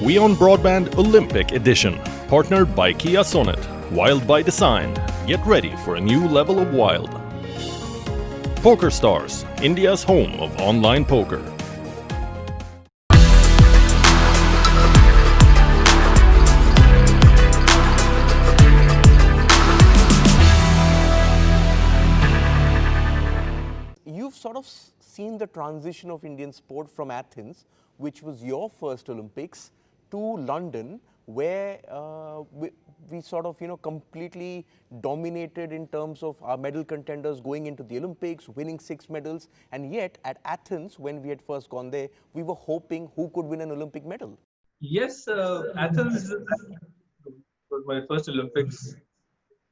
WION Broadband Olympic Edition, partnered by Kia Sonet. Wild by design. Get ready for a new level of wild. Poker Stars, India's home of online poker. You've sort of seen the transition of Indian sport from Athens, which was your first Olympics, to London, where we sort of, completely dominated in terms of our medal contenders going into the Olympics, winning 6 medals. And yet at Athens, when we had first gone there, we were hoping who could win an Olympic medal. Yes, Athens was my first Olympics.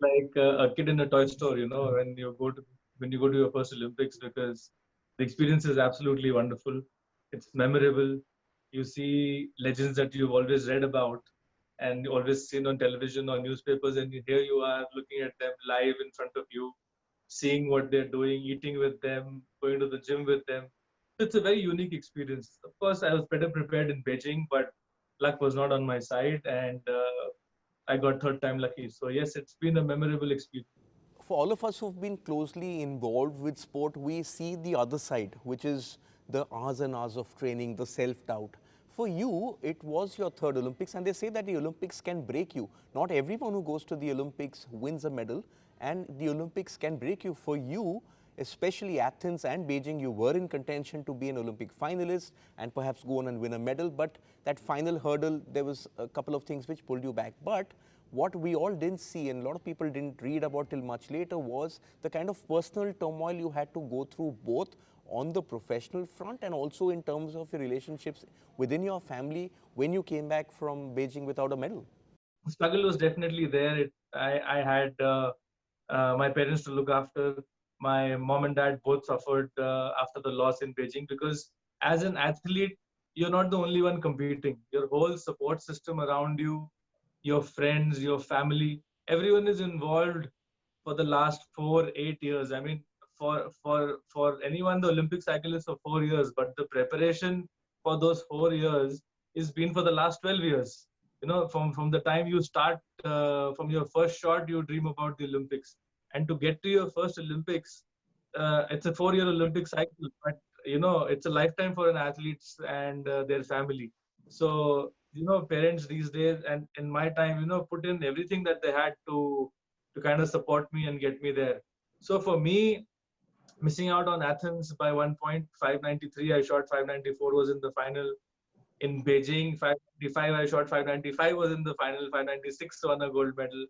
Like a kid in a toy store, when you go to your first Olympics, because the experience is absolutely wonderful. It's memorable. You see legends that you've always read about and always seen on television or newspapers, and here you are looking at them live in front of you, seeing what they're doing, eating with them, going to the gym with them. It's a very unique experience. Of course, I was better prepared in Beijing, but luck was not on my side, and I got third time lucky. So yes, it's been a memorable experience. For all of us who've been closely involved with sport, we see the other side, which is the hours and hours of training, the self-doubt. For you, it was your third Olympics, and they say that the Olympics can break you. Not everyone who goes to the Olympics wins a medal, and the Olympics can break you. For you, especially Athens and Beijing, you were in contention to be an Olympic finalist and perhaps go on and win a medal. But that final hurdle, there was a couple of things which pulled you back. But what we all didn't see, and a lot of people didn't read about till much later, was the kind of personal turmoil you had to go through, both on the professional front and also in terms of your relationships within your family when you came back from Beijing without a medal. The struggle was definitely there. I had my parents to look after. My mom and dad both suffered after the loss in Beijing, because as an athlete, you're not the only one competing. Your whole support system around you, your friends, your family, everyone is involved for the last 8 years. I mean, for anyone, the Olympic cycle is for 4 years, but the preparation for those 4 years is been for the last 12 years. From the time you start, from your first shot, you dream about the Olympics. And to get to your first Olympics, it's a 4-year Olympic cycle, but it's a lifetime for an athlete and their family. So, parents these days and in my time, put in everything that they had to kind of support me and get me there. So for me, missing out on Athens by 1 point, 593, I shot 594, was in the final. In Beijing, 595, I shot 595, was in the final. 596, won a gold medal.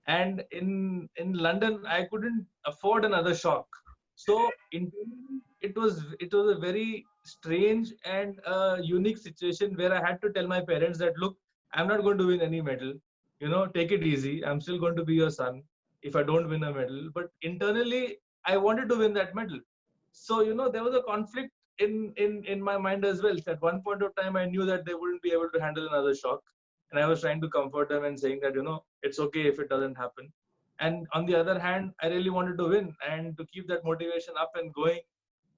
And in London, I couldn't afford another shock. So it was a very strange and unique situation where I had to tell my parents that, look, I'm not going to win any medal. Take it easy. I'm still going to be your son if I don't win a medal. But internally, I wanted to win that medal. So, there was a conflict in my mind as well. At one point of time, I knew that they wouldn't be able to handle another shock. And I was trying to comfort them and saying that, it's okay if it doesn't happen. And on the other hand, I really wanted to win, and to keep that motivation up and going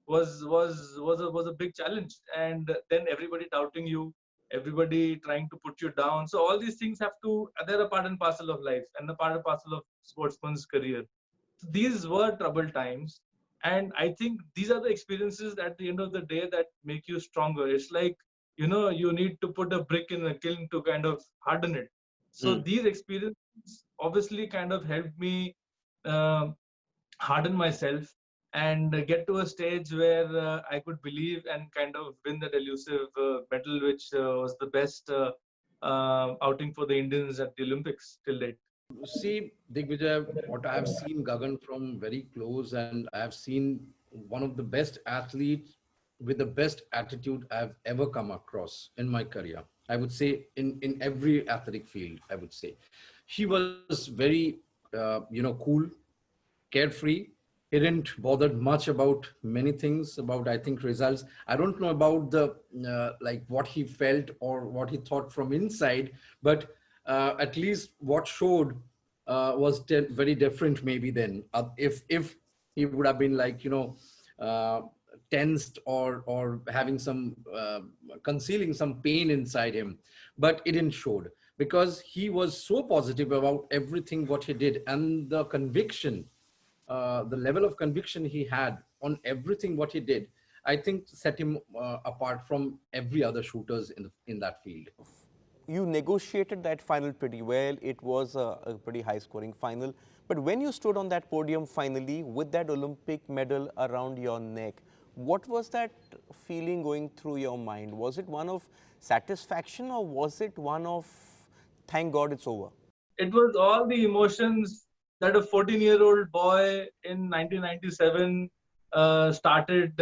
was a big challenge. And then everybody doubting you, everybody trying to put you down. So all these things they're a part and parcel of life and a part and parcel of sportsman's career. These were troubled times. And I think these are the experiences at the end of the day that make you stronger. It's like, you need to put a brick in a kiln to kind of harden it. So these experiences obviously kind of helped me harden myself and get to a stage where I could believe and kind of win that elusive medal, which was the best outing for the Indians at the Olympics till date. See, Digvijay, what I have seen Gagan from very close, and I have seen one of the best athletes with the best attitude I've ever come across in my career. I would say in every athletic field, I would say. He was very, cool, carefree. He didn't bother much about many things, about, I think, results. I don't know about the, what he felt or what he thought from inside, but at least what showed was very different maybe then. If he would have been tensed or having some concealing some pain inside him, but it didn't showed because he was so positive about everything what he did, and the conviction, the level of conviction he had on everything what he did, I think set him apart from every other shooters in that field. You negotiated that final pretty well. It was a pretty high scoring final. But when you stood on that podium finally with that Olympic medal around your neck, what was that feeling going through your mind? Was it one of satisfaction or was it one of thank God it's over? It was all the emotions that a 14-year-old boy in 1997 started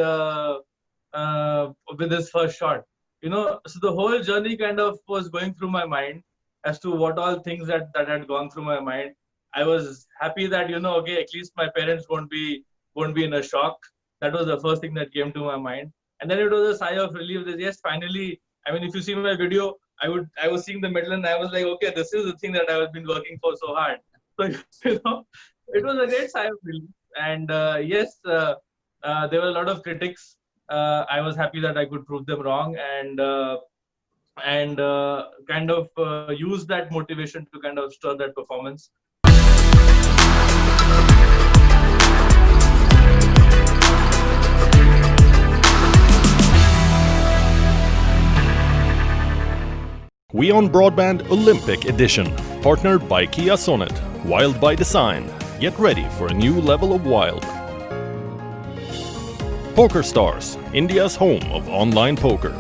with his first shot. So the whole journey kind of was going through my mind as to what all things that had gone through my mind. I was happy that, okay, at least my parents won't be in a shock. That was the first thing that came to my mind. And then it was a sigh of relief that, yes, finally, I mean, if you see my video, I was seeing the medal and I was like, okay, this is the thing that I have been working for so hard. So, it was a great sigh of relief. And yes, there were a lot of critics. I was happy that I could prove them wrong and kind of use that motivation to kind of stir that performance. WION Broadband Olympic Edition, partnered by Kia Sonet, Wild by Design. Get ready for a new level of wild. PokerStars, India's home of online poker.